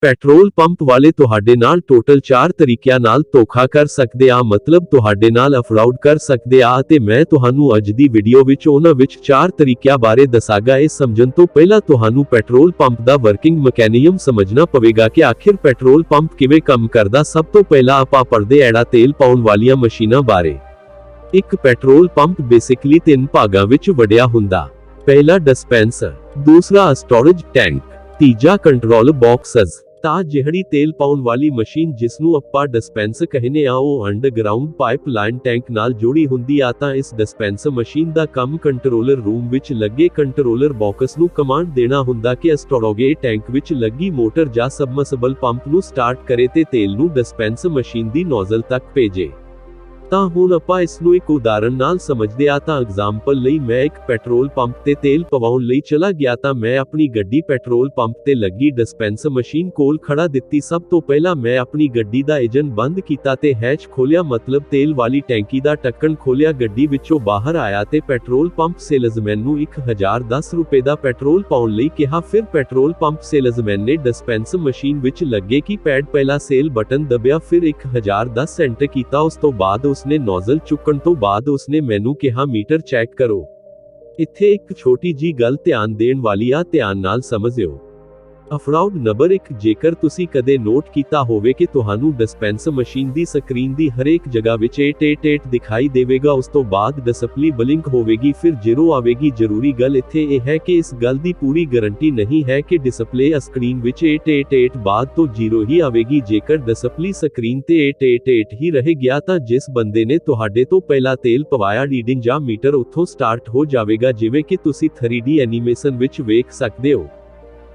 Petrol pump ਵਾਲੇ ਤੁਹਾਡੇ ਨਾਲ ਟੋਟਲ 4 ਤਰੀਕਿਆਂ ਨਾਲ ਧੋਖਾ ਕਰ ਸਕਦੇ ਆ, ਮਤਲਬ ਤੁਹਾਡੇ ਨਾਲ ਅਫਰਾਡ ਕਰ ਸਕਦੇ ਆ, ਅਤੇ ਮੈਂ ਤੁਹਾਨੂੰ ਅੱਜ ਦੀ ਵੀਡੀਓ ਵਿੱਚ ਉਹਨਾਂ ਵਿੱਚ 4 ਤਰੀਕਿਆਂ ਬਾਰੇ ਦੱਸਾਂਗਾ। ਇਹ ਸਮਝਣ ਤੋਂ ਪਹਿਲਾਂ ਤੁਹਾਨੂੰ ਪੈਟਰੋਲ ਪੰਪ ਦਾ ਵਰਕਿੰਗ ਮੈਕੈਨਿਜ਼ਮ ਸਮਝਣਾ ਪਵੇਗਾ ਕਿ ਆਖਿਰ ਪੈਟਰੋਲ ਪੰਪ ਕਿਵੇਂ ਕੰਮ ਕਰਦਾ। ਸਭ ਤੋਂ ਪਹਿਲਾਂ ਆਪਾਂ ਪੜ੍ਹਦੇ ਹਾਂ ਤੇਲ ਪਾਉਣ ਵਾਲੀਆਂ ਮਸ਼ੀਨਾਂ ਬਾਰੇ। ਇੱਕ ਪੈਟਰੋਲ ਪੰਪ ਬੇਸਿਕਲੀ 3 ਭਾਗਾਂ ਵਿੱਚ ਵੰਡਿਆ ਹੁੰਦਾ। ਪਹਿਲਾ ਡਿਸਪੈਂਸਰ, ਦੂਸਰਾ ਸਟੋਰੇਜ ਟੈਂਕ, ਤੀਜਾ ਕੰਟਰੋਲ ਬਾਕਸਸ। ਤਾਂ ਜਿਹੜੀ ਤੇਲ ਪਾਉਣ ਵਾਲੀ ਮਸ਼ੀਨ ਜਿਸ ਨੂੰ ਆਪਾਂ ਡਿਸਪੈਂਸਰ ਕਹਿੰਦੇ ਆ ਉਹ ਅੰਡਰਗਰਾਉਂਡ ਪਾਈਪਲਾਈਨ ਟੈਂਕ ਨਾਲ ਜੁੜੀ ਹੁੰਦੀ ਆ। ਤਾਂ ਇਸ ਡਿਸਪੈਂਸਰ ਮਸ਼ੀਨ ਦਾ ਕੰਮ ਕੰਟਰੋਲਰ ਰੂਮ ਵਿੱਚ ਲੱਗੇ ਕੰਟਰੋਲਰ ਬਾਕਸ ਨੂੰ ਕਮਾਂਡ ਦੇਣਾ ਹੁੰਦਾ ਕਿ ਸਟੋਰੇਜ ਟੈਂਕ ਵਿੱਚ ਲੱਗੀ ਮੋਟਰ ਜਾਂ ਸਬਮਰਸੀਬਲ ਪੰਪ ਨੂੰ ਸਟਾਰਟ ਕਰੇ ਤੇ ਤੇਲ ਨੂੰ ਡਿਸਪੈਂਸਰ ਮਸ਼ੀਨ ਦੀ ਨੋਜ਼ਲ ਤੱਕ ਭੇਜੇ। ਤਾਂ ਹੁਣ ਆਪਾਂ ਇਸ ਨੂੰ ਇੱਕ ਉਦਾਹਰਣ ਨਾਲ ਸਮਝਦੇ ਆ। ਤਾਂ ਐਗਜ਼ਾਮਪਲ ਲਈ ਮੈਂ ਇੱਕ ਪੈਟਰੋਲ ਪੰਪ ਤੇ ਤੇਲ ਪਵਾਉਣ ਲਈ ਚਲਾ ਗਿਆ। ਤਾਂ ਮੈਂ ਆਪਣੀ ਗੱਡੀ ਪੈਟਰੋਲ ਪੰਪ ਤੇ ਲੱਗੀ ਡਿਸਪੈਂਸਰ ਮਸ਼ੀਨ ਕੋਲ ਖੜਾ ਦਿੱਤੀ। ਸਭ ਤੋਂ ਪਹਿਲਾਂ ਮੈਂ ਆਪਣੀ ਗੱਡੀ ਦਾ ਇੰਜਨ ਬੰਦ ਕੀਤਾ ਤੇ ਹੈਚ ਖੋਲਿਆ, ਮਤਲਬ ਤੇਲ ਵਾਲੀ ਟੈਂਕੀ ਦਾ ਢੱਕਣ ਖੋਲਿਆ। ਗੱਡੀ ਵਿੱਚੋਂ ਬਾਹਰ ਆਇਆ ਤੇ ਪੈਟਰੋਲ ਪੰਪ ਸੇਲਜ਼ਮੈਨ ਨੂੰ 1010 ਰੁਪਏ ਦਾ ਪੈਟਰੋਲ ਪਾਉਣ ਲਈ ਕਿਹਾ। ਫਿਰ ਪੈਟਰੋਲ ਪੰਪ ਸੇਲਜ਼ਮੈਨ ਨੇ ਡਿਸਪੈਂਸਰ ਮਸ਼ੀਨ ਵਿੱਚ ਲੱਗੇ ਕੀਪੈਡ ਪਹਿਲਾ ਸੇਲ ਬਟਨ ਦਬਿਆ, ਫਿਰ 1010 ਐਂਟਰ ਕੀਤਾ। ਉਸ ਤੋਂ ਬਾਅਦ ਉਸਨੇ ਨੋਜ਼ਲ ਚੁੱਕਣ ਤੋਂ ਬਾਅਦ ਉਸਨੇ ਮੈਨੂੰ ਕਿਹਾ ਮੀਟਰ ਚੈੱਕ ਕਰੋ। ਇੱਥੇ ਇੱਕ ਛੋਟੀ ਜੀ ਗੱਲ ਧਿਆਨ ਦੇਣ ਵਾਲੀ ਆ, ਧਿਆਨ ਨਾਲ ਸਮਝਿਓ। ਅਫਰਾਡ ਨੰਬਰ 1, ਜੇਕਰ ਤੁਸੀਂ ਕਦੇ ਨੋਟ ਕੀਤਾ ਹੋਵੇ ਕਿ ਤੁਹਾਨੂੰ ਡਿਸਪੈਂਸਰ ਮਸ਼ੀਨ ਦੀ ਸਕਰੀਨ ਦੀ ਹਰੇਕ ਜਗ੍ਹਾ ਵਿੱਚ 888 ਦਿਖਾਈ ਦੇਵੇਗਾ, ਉਸ ਤੋਂ ਬਾਅਦ ਡਿਸਪਲੇ ਬਲਿੰਕ ਹੋਵੇਗੀ, ਫਿਰ 0 ਆਵੇਗੀ। ਜ਼ਰੂਰੀ ਗੱਲ ਇੱਥੇ ਇਹ ਹੈ ਕਿ ਇਸ ਗੱਲ ਦੀ ਪੂਰੀ ਗਾਰੰਟੀ ਨਹੀਂ ਹੈ ਕਿ ਡਿਸਪਲੇ ਸਕਰੀਨ ਵਿੱਚ 888 ਬਾਅਦ ਤੋਂ 0 ਹੀ ਆਵੇਗੀ। ਜੇਕਰ ਡਿਸਪਲੇ ਸਕਰੀਨ ਤੇ 888 ਹੀ ਰਹਿ ਗਿਆ ਤਾਂ ਜਿਸ ਬੰਦੇ ਨੇ ਤੁਹਾਡੇ ਤੋਂ ਪਹਿਲਾਂ ਤੇਲ ਪਵਾਇਆ ਰੀਡਿੰਗ ਜਾਂ ਮੀਟਰ ਉੱਥੋਂ ਸਟਾਰਟ ਹੋ ਜਾਵੇਗਾ, ਜਿਵੇਂ ਕਿ ਤੁਸੀਂ 3D ਐਨੀਮੇਸ਼ਨ ਵਿੱਚ ਵੇਖ ਸਕਦੇ ਹੋ।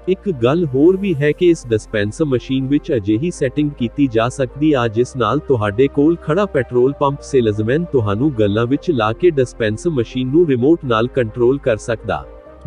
ਇੱਕ ਗੱਲ ਹੋਰ ਵੀ ਹੈ ਕਿ ਇਸ ਡਿਸਪੈਂਸਰ ਮਸ਼ੀਨ ਵਿੱਚ ਅਜਿਹੀ ਸੈਟਿੰਗ ਕੀਤੀ ਜਾ ਸਕਦੀ ਆ ਜਿਸ ਨਾਲ ਤੁਹਾਡੇ ਕੋਲ ਖੜਾ ਪੈਟਰੋਲ ਪੰਪ ਸੇਲਜ਼ਮੈਨ ਤੁਹਾਨੂੰ ਗੱਲਾਂ ਵਿੱਚ ਲਾ ਕੇ ਡਿਸਪੈਂਸਰ ਮਸ਼ੀਨ ਨੂੰ ਰਿਮੋਟ ਨਾਲ ਕੰਟਰੋਲ ਕਰ ਸਕਦਾ।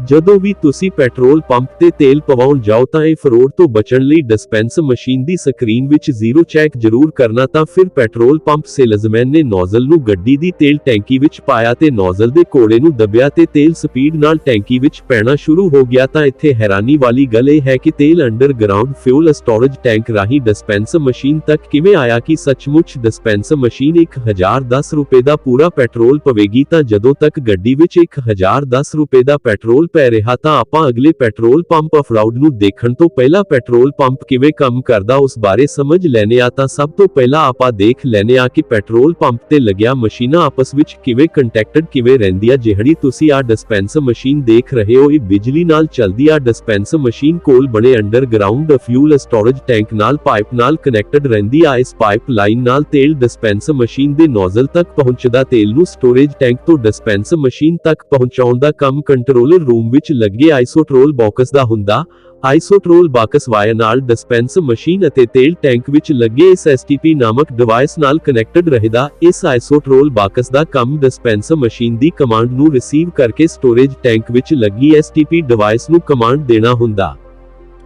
ਜਦੋਂ ਵੀ ਤੁਸੀਂ ਪੈਟਰੋਲ ਪੰਪ ਤੇ ਤੇਲ ਪਵਾਉਣ ਜਾਓ ਤਾਂ ਇਹ ਫਰੋਡ ਤੋਂ ਬਚਣ ਲਈ ਡਿਸਪੈਂਸਰ ਮਸ਼ੀਨ ਦੀ ਸਕਰੀਨ ਵਿੱਚ 0 ਚੈੱਕ ਜ਼ਰੂਰ ਕਰਨਾ। ਤਾਂ ਫਿਰ ਪੈਟਰੋਲ ਪੰਪ ਸੇਲਜ਼ਮੈਨ ਨੇ ਨੋਜ਼ਲ ਨੂੰ ਗੱਡੀ ਦੀ ਤੇਲ ਟੈਂਕੀ ਵਿੱਚ ਪਾਇਆ ਤੇ ਨੋਜ਼ਲ ਦੇ ਕੋੜੇ ਨੂੰ ਦਬਿਆ ਤੇ ਤੇਲ ਸਪੀਡ ਨਾਲ ਟੈਂਕੀ ਵਿੱਚ ਪੈਣਾ ਸ਼ੁਰੂ ਹੋ ਗਿਆ। ਤਾਂ ਇੱਥੇ ਹੈਰਾਨੀ ਵਾਲੀ ਗੱਲ ਇਹ ਹੈ ਕਿ ਤੇਲ ਅੰਡਰਗਰਾਉਂਡ ਫਿਊਲ ਸਟੋਰੇਜ ਟੈਂਕ ਰਾਹੀਂ ਡਿਸਪੈਂਸਰ ਮਸ਼ੀਨ ਤੱਕ ਕਿਵੇਂ ਆਇਆ। ਕਿ ਸੱਚਮੁੱਚ ਡਿਸਪੈਂਸਰ ਮਸ਼ੀਨ 1010 ਰੁਪਏ ਦਾ ਪੂਰਾ ਪੈਟਰੋਲ ਪਵੇਗੀ। ਤਾਂ ਜਦੋਂ ਤੱਕ ਗੱਡੀ ਵਿੱਚ 1010 ਰੁਪਏ ਦਾ ਪੈਟਰੋਲ ਪੈ ਰਿਹਾ ਤਾਂ ਆਪਾਂ ਅਗਲੇ ਪੈਟਰੋਲ ਪੰਪ ਅਫਰਾਡ ਨੂੰ ਦੇਖਣ ਤੋਂ ਪਹਿਲਾਂ ਪੈਟਰੋਲ ਪੰਪ ਕਿਵੇਂ ਕੰਮ ਕਰਦਾ ਉਸ ਬਾਰੇ ਸਮਝ ਲੈਣੇ ਆ। ਤਾਂ ਸਭ ਤੋਂ ਪਹਿਲਾਂ ਆਪਾਂ ਦੇਖ ਲੈਣੇ ਆ ਕਿ ਪੈਟਰੋਲ ਪੰਪ ਤੇ ਲੱਗਿਆ ਮਸ਼ੀਨਾਂ ਆਪਸ ਵਿੱਚ ਕਿਵੇਂ ਕੰਟੈਕਟਡ ਕਿਵੇਂ ਰਹਿੰਦੀਆਂ। ਜਿਹੜੀ ਤੁਸੀਂ ਆ ਡਿਸਪੈਂਸਰ ਮਸ਼ੀਨ ਦੇਖ ਰਹੇ ਹੋ ਇਹ ਬਿਜਲੀ ਨਾਲ ਚੱਲਦੀ ਆ। ਡਿਸਪੈਂਸਰ ਮਸ਼ੀਨ ਕੋਲ ਬਣੇ ਅੰਡਰਗਰਾਉਂਡ ਫਿਊਲ ਸਟੋਰੇਜ ਟੈਂਕ ਨਾਲ ਪਾਈਪ ਨਾਲ ਕਨੈਕਟਡ ਰਹਿੰਦੀ ਆ। ਇਸ ਪਾਈਪ ਲਾਈਨ ਨਾਲ ਤੇਲ ਡਿਸਪੈਂਸਰ ਮਸ਼ੀਨ ਦੇ ਨੋਜ਼ਲ ਤੱਕ ਪਹੁੰਚਦਾ। ਤੇਲ ਨੂੰ ਸਟੋਰੇਜ ਟੈਂਕ ਤੋਂ ਡਿਸਪੈਂਸਰ ਮਸ਼ੀਨ ਤੱਕ ਪਹੁੰਚਾਉਣ ਦਾ ਕੰਮ ਕੰਟਰੋਲਰ ਰੂਮ ਵਿੱਚ ਲੱਗੇ ਆਈਸੋਟਰੋਲ ਬਾਕਸ ਦਾ ਹੁੰਦਾ। ਆਈਸੋਟਰੋਲ ਬਾਕਸ ਵਾਇਰ ਨਾਲ ਡਿਸਪੈਂਸਰ ਮਸ਼ੀਨ ਅਤੇ ਤੇਲ ਟੈਂਕ ਵਿੱਚ ਲੱਗੇ ਇਸ ਐਸਟੀਪੀ ਨਾਮਕ ਡਿਵਾਈਸ ਨਾਲ ਕਨੈਕਟਡ ਰਹੇਗਾ। ਇਸ ਆਈਸੋਟਰੋਲ ਬਾਕਸ ਦਾ ਕੰਮ ਡਿਸਪੈਂਸਰ ਮਸ਼ੀਨ ਦੀ ਕਮਾਂਡ ਨੂੰ ਰਿਸੀਵ ਕਰਕੇ ਸਟੋਰੇਜ ਟੈਂਕ ਵਿੱਚ ਲੱਗੀ ਐਸਟੀਪੀ ਡਿਵਾਈਸ ਨੂੰ ਕਮਾਂਡ ਦੇਣਾ ਹੁੰਦਾ।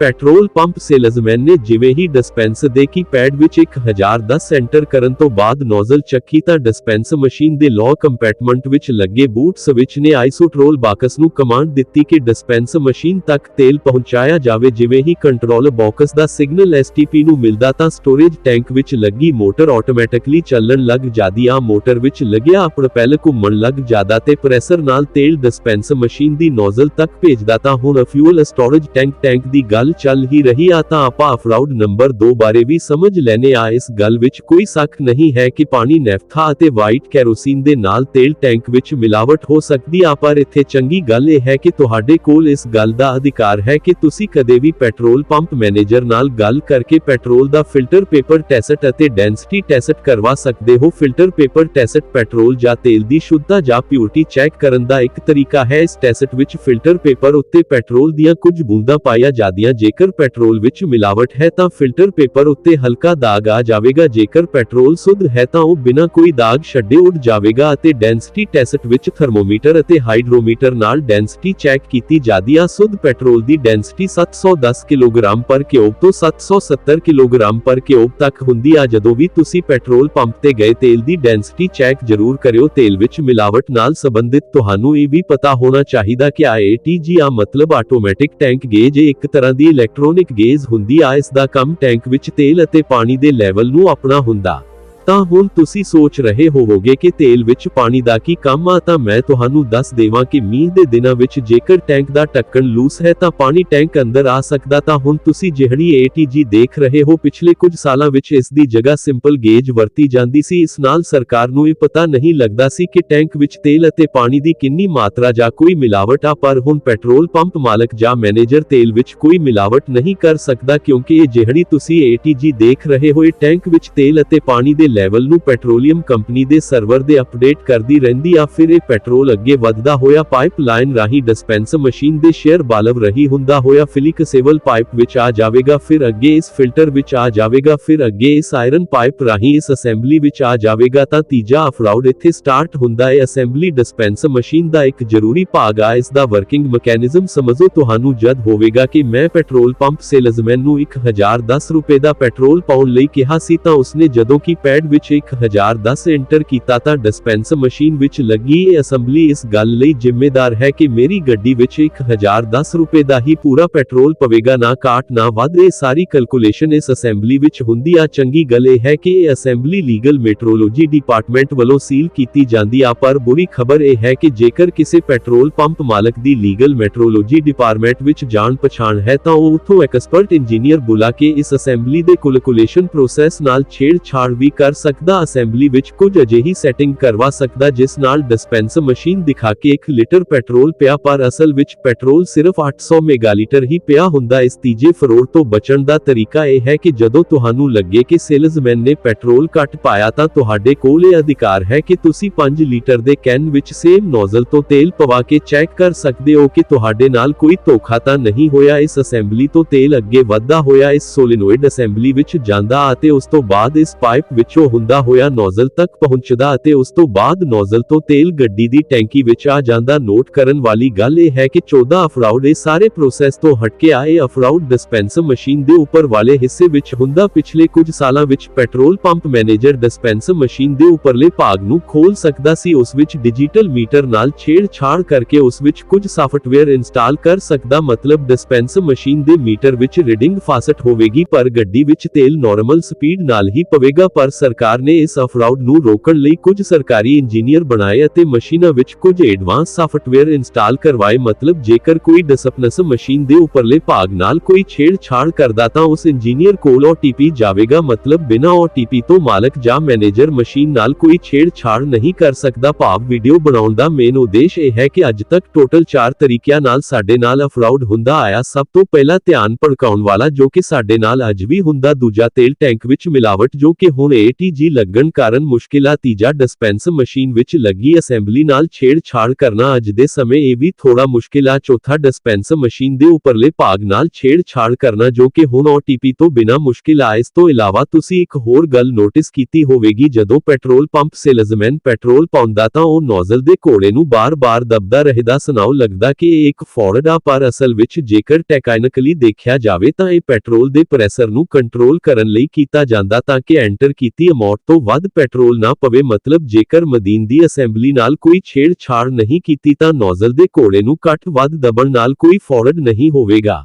ਪੈਟਰੋਲ ਪੰਪ ਸੇਲਜ਼ਮੈਨ ਨੇ ਜਿਵੇਂ ਹੀ ਡਿਸਪੈਂਸਰ ਦੇ ਕੀਪੈਡ ਵਿੱਚ 1010 ਐਂਟਰ ਕਰਨ ਤੋਂ ਬਾਅਦ ਨੋਜ਼ਲ ਚੱਕੀ ਤਾਂ ਡਿਸਪੈਂਸਰ ਮਸ਼ੀਨ ਦੇ ਲੌ ਕੰਪਾਰਟਮੈਂਟ ਵਿੱਚ ਲੱਗੇ ਬੂਟ ਸਵਿਚ ਨੇ ਆਈਸੋਟਰੋਲ ਬਾਕਸ ਨੂੰ ਕਮਾਂਡ ਦਿੱਤੀ ਕਿ ਡਿਸਪੈਂਸਰ ਮਸ਼ੀਨ ਤੱਕ ਤੇਲ ਪਹੁੰਚਾਇਆ ਜਾਵੇ। ਜਿਵੇਂ ਹੀ ਕੰਟਰੋਲ ਬਾਕਸ ਦਾ ਸਿਗਨਲ ਐਸਟੀਪੀ ਨੂੰ ਮਿਲਦਾ ਤਾਂ ਸਟੋਰੇਜ ਟੈਂਕ ਵਿੱਚ ਲੱਗੀ ਮੋਟਰ ਆਟੋਮੈਟਿਕਲੀ ਚੱਲਣ ਲੱਗ ਜਾਂਦੀ ਆ। ਮੋਟਰ ਵਿੱਚ ਲੱਗਿਆ ਪ੍ਰੋਪੈਲਰ ਘੁੰਮਣ ਲੱਗ ਜਾਂਦਾ ਤੇ ਪ੍ਰੈਸ਼ਰ ਨਾਲ ਤੇਲ ਡਿਸਪੈਂਸਰ ਮਸ਼ੀਨ ਦੀ ਨੋਜ਼ਲ ਤੱਕ ਭੇਜਦਾ। ਤਾਂ ਹੁਣ ਫਿਊਲ ਸਟੋਰੇਜ ਟੈਂਕ ਦੀ ਗੱਲ ਚੱਲ ਹੀ ਰਹੀ ਆ ਤਾਂ ਆਪਾਂ ਅਫਰਾਡ ਨੰਬਰ 2 ਬਾਰੇ ਵੀ ਸਮਝ ਲੈਣੇ ਆ। ਇਸ ਗੱਲ ਵਿੱਚ ਕੋਈ ਸ਼ੱਕ ਨਹੀਂ ਹੈ ਕਿ ਪਾਣੀ ਨੈਫਥਾ ਅਤੇ ਵਾਈਟ ਕੈਰੋਸੀਨ ਦੇ ਨਾਲ ਤੇਲ ਟੈਂਕ ਵਿੱਚ ਮਿਲਾਵਟ ਹੋ ਸਕਦੀ ਆ, ਪਰ ਇੱਥੇ ਚੰਗੀ ਗੱਲ ਇਹ ਹੈ ਕਿ ਤੁਹਾਡੇ ਕੋਲ ਇਸ ਗੱਲ ਦਾ ਅਧਿਕਾਰ ਹੈ ਕਿ ਤੁਸੀਂ ਕਦੇ ਵੀ ਪੈਟਰੋਲ ਪੰਪ ਮੈਨੇਜਰ ਨਾਲ ਗੱਲ ਕਰਕੇ ਪੈਟਰੋਲ ਦਾ ਫਿਲਟਰ ਪੇਪਰ ਟੈਸਟ ਅਤੇ ਡੈਂਸਿਟੀ ਟੈਸਟ ਕਰਵਾ ਸਕਦੇ ਹੋ। ਫਿਲਟਰ ਪੇਪਰ ਟੈਸਟ ਪੈਟਰੋਲ ਜਾਂ ਤੇਲ ਦੀ ਸ਼ੁੱਧਤਾ ਜਾਂ ਪਿਓਰਿਟੀ ਚੈੱਕ ਕਰਨ ਦਾ ਇੱਕ ਤਰੀਕਾ ਹੈ। ਇਸ ਟੈਸਟ ਵਿੱਚ ਫਿਲਟਰ ਪੇਪਰ ਉੱਤੇ ਪੈਟਰੋਲ ਦੀਆਂ ਕੁਝ ਬੂੰਦਾਂ ਪਾਈਆਂ ਜਾਂਦੀਆਂ। ਜੇਕਰ ਪੈਟਰੋਲ ਵਿੱਚ ਮਿਲਾਵਟ ਹੈ ਤਾਂ ਫਿਲਟਰ ਪੇਪਰ ਉੱਤੇ ਹਲਕਾ ਦਾਗ ਆ ਜਾਵੇਗਾ। ਜੇਕਰ ਪੈਟਰੋਲ ਸ਼ੁੱਧ ਹੈ ਤਾਂ ਉਹ ਬਿਨਾਂ ਕੋਈ ਦਾਗ ਛੱਡੇ ਉੱਡ ਜਾਵੇਗਾ। ਅਤੇ ਡੈਂਸਿਟੀ ਟੈਸਟ ਵਿੱਚ ਥਰਮੋਮੀਟਰ ਅਤੇ ਹਾਈਡਰੋਮੀਟਰ ਨਾਲ ਡੈਂਸਿਟੀ ਚੈੱਕ ਕੀਤੀ ਜਾਂਦੀ ਆ। ਸ਼ੁੱਧ ਪੈਟਰੋਲ ਦੀ ਡੈਂਸਿਟੀ 710 ਕਿਲੋਗ੍ਰਾਮ ਪਰ ਕਿਊਬ ਤੋਂ 770 ਕਿਲੋਗ੍ਰਾਮ ਪਰ ਕਿਊਬ ਤੱਕ ਹੁੰਦੀ ਆ। ਜਦੋਂ ਵੀ ਤੁਸੀਂ ਪੈਟਰੋਲ ਪੰਪ ਤੇ ਗਏ ਤੇਲ ਦੀ ਡੈਂਸਿਟੀ ਚੈੱਕ ਜ਼ਰੂਰ ਕਰਿਓ। ਤੇਲ ਵਿੱਚ ਮਿਲਾਵਟ ਨਾਲ ਸੰਬੰਧਿਤ ਤੁਹਾਨੂੰ ਇਹ ਵੀ ਪਤਾ ਹੋਣਾ ਚਾਹੀਦਾ ਕਿ ATG ਮਤਲਬ ਆਟੋਮੈਟਿਕ ਟੈਂਕ ਗੇਜ ਇੱਕ ਤਰ੍ਹਾਂ ਦੀ ਇਲੈਕਟ੍ਰੋਨਿਕ ਗੇਜ ਹੁੰਦੀ ਆ। ਇਸ ਦਾ ਕੰਮ ਟੈਂਕ ਵਿੱਚ ਤੇਲ ਅਤੇ ਪਾਣੀ ਦੇ ਲੈਵਲ ਨੂੰ ਆਪਣਾ ਹੁੰਦਾ। ਤਾਂ ਹੁਣ ਤੁਸੀਂ ਸੋਚ ਰਹੇ ਹੋਵੋਗੇ ਕਿ ਤੇਲ ਵਿੱਚ ਪਾਣੀ ਦਾ ਕੀ ਕੰਮ ਆ, ਤਾਂ ਮੈਂ ਤੁਹਾਨੂੰ ਦੱਸ ਦੇਵਾਂ ਕਿ ਮੀਂਹ ਦੇ ਦਿਨਾਂ ਵਿੱਚ ਜੇਕਰ ਟੈਂਕ ਦਾ ਢੱਕਣ ਲੂਸ ਹੈ ਤਾਂ ਪਾਣੀ ਟੈਂਕ ਅੰਦਰ ਆ ਸਕਦਾ। ਤਾਂ ਹੁਣ ਤੁਸੀਂ ਜਿਹੜੀ ATG ਦੇਖ ਰਹੇ ਹੋ, ਪਿਛਲੇ ਕੁਝ ਸਾਲਾਂ ਵਿੱਚ ਇਸ ਦੀ ਜਗ੍ਹਾ ਸਿੰਪਲ ਗੇਜ ਵਰਤੀ ਜਾਂਦੀ ਸੀ। ਇਸ ਨਾਲ ਸਰਕਾਰ ਨੂੰ ਇਹ ਪਤਾ ਨਹੀਂ ਲੱਗਦਾ ਸੀ ਕਿ ਟੈਂਕ ਵਿੱਚ ਤੇਲ ਅਤੇ ਪਾਣੀ ਦੀ ਕਿੰਨੀ ਮਾਤਰਾ ਜਾਂ ਕੋਈ ਮਿਲਾਵਟ ਆ, ਪਰ ਹੁਣ ਪੈਟਰੋਲ ਪੰਪ ਮਾਲਕ ਜਾਂ ਮੈਨੇਜਰ ਤੇਲ ਵਿੱਚ ਕੋਈ ਮਿਲਾਵਟ ਨਹੀਂ ਕਰ ਸਕਦਾ, ਕਿਉਂਕਿ ਇਹ ਜਿਹੜੀ ਤੁਸੀਂ ATG ਦੇਖ ਰਹੇ ਹੋ ਇਹ ਟੈਂਕ ਵਿੱਚ ਤੇਲ ਅਤੇ ਪਾਣੀ ਦੇ ਲੈਵਲ ਨੂੰ ਪੈਟਰੋਲੀਅਮ ਕੰਪਨੀ ਦੇ ਸਰਵਰ ਦੇ ਅਪਡੇਟ ਕਰਦੀ ਰਹਿੰਦੀ ਆ। ਫਿਰ ਇਹ ਪੈਟਰੋਲ ਅੱਗੇ ਵੱਧਦਾ ਹੋਇਆ ਪਾਈਪਲਾਈਨ ਰਾਹੀਂ ਡਿਸਪੈਂਸਰ ਮਸ਼ੀਨ ਦੇ ਸ਼ੇਅਰ ਬਾਲਵ ਰਹੀ ਹੁੰਦਾ ਹੋਇਆ ਫਿਲਿਕਸੇਬਲ ਪਾਈਪ ਵਿੱਚ ਆ ਜਾਵੇਗਾ, ਫਿਰ ਅੱਗੇ ਇਸ ਫਿਲਟਰ ਵਿੱਚ ਆ ਜਾਵੇਗਾ, ਫਿਰ ਅੱਗੇ ਇਸ ਆਇਰਨ ਪਾਈਪ ਰਾਹੀਂ ਇਸ ਅਸੈਂਬਲੀ ਵਿੱਚ ਆ ਜਾਵੇਗਾ। ਤਾਂ ਤੀਜਾ ਅਫਰਾਉਡ ਇੱਥੇ ਸਟਾਰਟ ਹੁੰਦਾ ਹੈ। ਅਸੈਂਬਲੀ ਡਿਸਪੈਂਸਰ ਮਸ਼ੀਨ ਦਾ ਇੱਕ ਜ਼ਰੂਰੀ ਭਾਗ ਆ। ਇਸ ਦਾ ਵਰਕਿੰਗ ਮੈਕੈਨਿਜ਼ਮ ਸਮਝੋ। ਤੁਹਾਨੂੰ ਜਦ ਹੋਵੇਗਾ ਕਿ ਮੈਂ ਪੈਟਰੋਲ ਪੰਪ ਸੇਲਜ਼ਮੈਨ ਨੂੰ 1010 ਰੁਪਏ ਦਾ ਪੈਟਰੋਲ ਪਾਉਣ ਲਈ ਕਿਹਾ ਸੀ, ਤਾਂ ਉਸਨੇ ਜਦੋਂ ਕਿ ਪੈਡ ਵਿੱਚ 1010 ਐਂਟਰ ਕੀਤਾ ਤਾਂ ਡਿਸਪੈਂਸਰ ਮਸ਼ੀਨ ਵਿੱਚ ਲੱਗੀ ਇਹ ਅਸੈਂਬਲੀ ਇਸ ਗੱਲ ਲਈ ਜ਼ਿੰਮੇਦਾਰ ਹੈ ਕਿ ਮੇਰੀ ਗੱਡੀ ਵਿੱਚ 1010 ਰੁਪਏ ਦਾ ਹੀ ਪੂਰਾ ਪੈਟਰੋਲ ਪਵੇਗਾ, ਨਾ ਘਾਟ ਨਾ ਵੱਧ। ਇਹ ਸਾਰੀ ਕੈਲਕੂਲੇਸ਼ਨ ਇਸ ਅਸੈਂਬਲੀ ਵਿੱਚ ਹੁੰਦੀ ਆ। ਚੰਗੀ ਗੱਲ ਇਹ ਹੈ ਕਿ ਇਹ ਅਸੈਂਬਲੀ ਲੀਗਲ ਮੈਟਰੋਲੋਜੀ ਡਿਪਾਰਟਮੈਂਟ ਵੱਲੋਂ ਸੀਲ ਕੀਤੀ ਜਾਂਦੀ ਆ, ਪਰ ਬੁਰੀ ਖਬਰ ਇਹ ਹੈ ਕਿ ਜੇਕਰ ਕਿਸੇ ਪੈਟਰੋਲ ਪੰਪ ਮਾਲਕ ਦੀ ਲੀਗਲ ਮੈਟਰੋਲੋਜੀ ਡਿਪਾਰਟਮੈਂਟ ਵਿੱਚ ਜਾਣ ਪਛਾਣ ਹੈ ਤਾਂ ਉਹ ਉੱਥੋਂ ਐਕਸਪਰਟ ਇੰਜੀਨੀਅਰ ਬੁਲਾ ਕੇ ਇਸ ਅਸੈਂਬਲੀ ਦੇ ਕੈਲਕੂਲੇਸ਼ਨ ਪ੍ਰੋਸੈਸ ਨਾਲ ਛੇੜਛਾੜ ਵੀ ਕਰ ਸਕਦਾ। ਅਸੈਂਬਲੀ ਵਿੱਚ ਕੁਝ ਅਜਿਹੀ ਸੈਟਿੰਗ ਕਰਵਾ ਸਕਦਾ ਜਿਸ ਨਾਲ ਡਿਸਪੈਂਸਰ ਮਸ਼ੀਨ ਦਿਖਾ ਕੇ 1 ਲੀਟਰ ਪੈਟਰੋਲ ਪਿਆ, ਪਰ ਅਸਲ ਵਿੱਚ ਪੈਟਰੋਲ ਸਿਰਫ 800 ਮੈਗਾਲੀਟਰ ਹੀ ਪਿਆ ਹੁੰਦਾ। ਇਸ ਤੀਜੇ ਫਰੋਡ ਤੋਂ ਬਚਣ ਦਾ ਤਰੀਕਾ ਇਹ ਹੈ ਕਿ ਜਦੋਂ ਤੁਹਾਨੂੰ ਲੱਗੇ ਕਿ ਸੇਲਜ਼ਮੈਨ ਨੇ ਪੈਟਰੋਲ ਘੱਟ ਪਾਇਆ ਤਾਂ ਤੁਹਾਡੇ ਕੋਲ ਇਹ ਅਧਿਕਾਰ ਹੈ ਕਿ ਤੁਸੀਂ 5 ਲੀਟਰ ਦੇ ਕੈਨ ਵਿੱਚ ਸੇਮ ਨੋਜ਼ਲ ਤੋਂ ਤੇਲ ਪਵਾ ਕੇ ਚੈੱਕ ਕਰ ਸਕਦੇ ਹੋ ਕਿ ਤੁਹਾਡੇ ਨਾਲ ਕੋਈ ਧੋਖਾ ਤਾਂ ਨਹੀਂ ਹੋਇਆ। ਇਸ ਅਸੈਂਬਲੀ ਤੋਂ ਤੇਲ ਅੱਗੇ ਵੱਧਦਾ ਹੋਇਆ ਇਸ ਸੋਲੀਨੋਇਡ ਅਸੈਂਬਲੀ ਵਿੱਚ ਜਾਂਦਾ ਅਤੇ ਉਸ ਤੋਂ ਬਾਅਦ ਇਸ ਪਾਈਪ ਵਿੱਚੋਂ ਹੁੰਦਾ ਹੋਇਆ ਨੋਜ਼ਲ ਤੱਕ ਪਹੁੰਚਦਾ ਅਤੇ ਉਸ ਤੋਂ ਬਾਅਦ ਨੋਜ਼ਲ ਤੋਂ ਤੇਲ ਗੱਡੀ ਦੀ ਟੈਂਕੀ ਵਿੱਚ ਆ ਜਾਂਦਾ। ਨੋਟ ਕਰਨ ਵਾਲੀ ਗੱਲ ਇਹ ਹੈ ਕਿ 14 ਅਫਰਾਉਡ ਇਹ ਸਾਰੇ ਪ੍ਰੋਸੈਸ ਤੋਂ ਹਟਕੇ ਆਏ ਅਫਰਾਉਡ ਡਿਸਪੈਂਸਰ ਮਸ਼ੀਨ ਦੇ ਉੱਪਰ ਵਾਲੇ ਹਿੱਸੇ ਵਿੱਚ ਹੁੰਦਾ। ਪਿਛਲੇ ਕੁਝ ਸਾਲਾਂ ਵਿੱਚ petrol pump manager dispenser machine ਦੇ ਉੱਪਰਲੇ ਭਾਗ ਨੂੰ ਖੋਲ ਸਕਦਾ ਸੀ, ਉਸ ਵਿੱਚ ਡਿਜੀਟਲ ਮੀਟਰ ਨਾਲ ਛੇੜਛਾੜ ਕਰਕੇ ਉਸ ਵਿੱਚ ਕੁਝ ਸਾਫਟਵੇਅਰ ਇੰਸਟਾਲ ਕਰ ਸਕਦਾ। ਮਤਲਬ ਡਿਸਪੈਂਸਰ ਮਸ਼ੀਨ ਦੇ ਮੀਟਰ ਵਿੱਚ ਰੀਡਿੰਗ ਫਾਸਟ ਹੋਵੇਗੀ ਪਰ ਗੱਡੀ ਵਿੱਚ ਤੇਲ ਨਾਰਮਲ ਸਪੀਡ ਨਾਲ ਹੀ ਪਵੇਗਾ। ਪਰ ਸਰਕਾਰ ਨੇ ਇਸ ਅਫਰਾਉਡ ਨੂੰ ਰੋਕਣ ਲਈ ਕੁਝ ਸਰਕਾਰੀ ਇੰਜੀਨੀਅਰ ਬਣਾਏ ਅਤੇ ਮਸ਼ੀਨਾਂ ਵਿੱਚ ਕੁਝ ਐਡਵਾਂਸ ਸਾਫਟਵੇਅਰ ਇੰਸਟਾਲ ਕਰਵਾਏ। ਮਤਲਬ ਜੇਕਰ ਕੋਈ ਡਿਸਪੈਂਸਰ ਮਸ਼ੀਨ ਦੇ ਉੱਪਰਲੇ ਭਾਗ ਨਾਲ ਕੋਈ ਛੇੜਛਾੜ ਕਰਦਾ ਤਾਂ ਉਸ ਇੰਜੀਨੀਅਰ ਕੋਲ OTP ਜਾਵੇਗਾ। ਮਤਲਬ ਬਿਨਾਂ OTP ਤੋਂ ਮਾਲਕ ਜਾਂ ਮੈਨੇਜਰ ਮਸ਼ੀਨ ਨਾਲ ਕੋਈ ਛੇੜਛਾੜ ਨਹੀਂ ਕਰ ਸਕਦਾ। ਭਾਵ ਵੀਡੀਓ ਬਣਾਉਣ ਦਾ ਮੇਨ ਉਦੇਸ਼ ਇਹ ਹੈ ਕਿ ਅੱਜ ਤੱਕ ਟੋਟਲ 4 ਤਰੀਕਿਆਂ ਨਾਲ ਸਾਡੇ ਨਾਲ ਅਫਰਾਉਡ ਹੁੰਦਾ ਆਇਆ। ਸਭ ਤੋਂ ਪਹਿਲਾ ਧਿਆਨ ਭੜਕਾਉਣ ਵਾਲਾ ਜੋ ਕਿ ਸਾਡੇ ਨਾਲ ਅੱਜ ਵੀ ਹੁੰਦਾ, ਦੂਜਾ ਤੇਲ ਟੈਂਕ ਵਿੱਚ ਮਿਲਾਵਟ ਜੋ ਕਿ ਹੁਣ ATG ਲੱਗਣ ਕਾਰਨ ਮੁਸ਼ਕਿਲ ਆ, ਤੀਜਾ ਡਿਸਪੈਂਸਰ ਮਸ਼ੀਨ ਵਿੱਚ ਲੱਗੀ ਅਸੈਂਬਲੀ ਨਾਲ ਛੇੜਛਾੜ ਕਰਨਾ ਅੱਜ ਦੇ ਸਮੇਂ ਇਹ ਵੀ ਥੋੜਾ ਮੁਸ਼ਕਿਲ ਆ, ਚੌਥਾ ਡਿਸਪੈਂਸਰ ਮਸ਼ੀਨ ਦੇ ਉੱਪਰਲੇ ਭਾਗ ਨਾਲ ਛੇੜਛਾੜ ਕਰਨਾ ਜੋ ਕਿ ਹੁਣ OTP ਤੋਂ ਬਿਨਾਂ ਮੁਸ਼ਕਿਲ ਆ। ਇਸ ਤੋਂ ਇਲਾਵਾ ਤੁਸੀਂ ਇੱਕ ਹੋਰ ਗੱਲ ਨੋਟਿਸ ਕੀਤੀ ਹੋਵੇਗੀ, ਜਦੋਂ ਪੈਟਰੋਲ ਪੰਪ ਸੇਲਜ਼ਮੈਨ ਪੈਟਰੋਲ ਪਾਉਂਦਾ ਤਾਂ ਉਹ ਨੋਜ਼ਲ ਦੇ ਘੋੜੇ ਨੂੰ ਬਾਰ-ਬਾਰ ਦਬਦਾ ਰਹਿਦਾ। ਸੁਣਾਓ ਲੱਗਦਾ ਕਿ ਇਹ ਇੱਕ ਫਰਾਡ ਆ, ਪਰ ਅਸਲ ਵਿੱਚ ਜੇਕਰ ਟੈਕਨੀਕਲੀ ਦੇਖਿਆ ਜਾਵੇ ਤਾਂ ਇਹ ਪੈਟਰੋਲ ਦੇ ਪ੍ਰੈਸ਼ਰ ਨੂੰ ਕੰਟਰੋਲ ਕਰਨ ਲਈ ਕੀਤਾ ਜਾਂਦਾ ਤਾਂ ਕਿ ਐਂਟਰ ਕੀਤੀ ਅਮਾਉਂਟ ਤੋਂ ਵੱਧ ਪੈਟਰੋਲ ਨਾ ਪਵੇ। ਮਤਲਬ ਜੇਕਰ ਮਸ਼ੀਨ ਦੀ ਅਸੈਂਬਲੀ ਨਾਲ ਕੋਈ ਛੇੜਛਾੜ ਨਹੀਂ ਕੀਤੀ ਤਾਂ ਨੋਜ਼ਲ ਦੇ ਘੋੜੇ ਨੂੰ ਘੱਟ ਵੱਧ ਦਬਣ ਨਾਲ ਕੋਈ ਫਰਾਡ ਨਹੀਂ ਹੋਵੇਗਾ।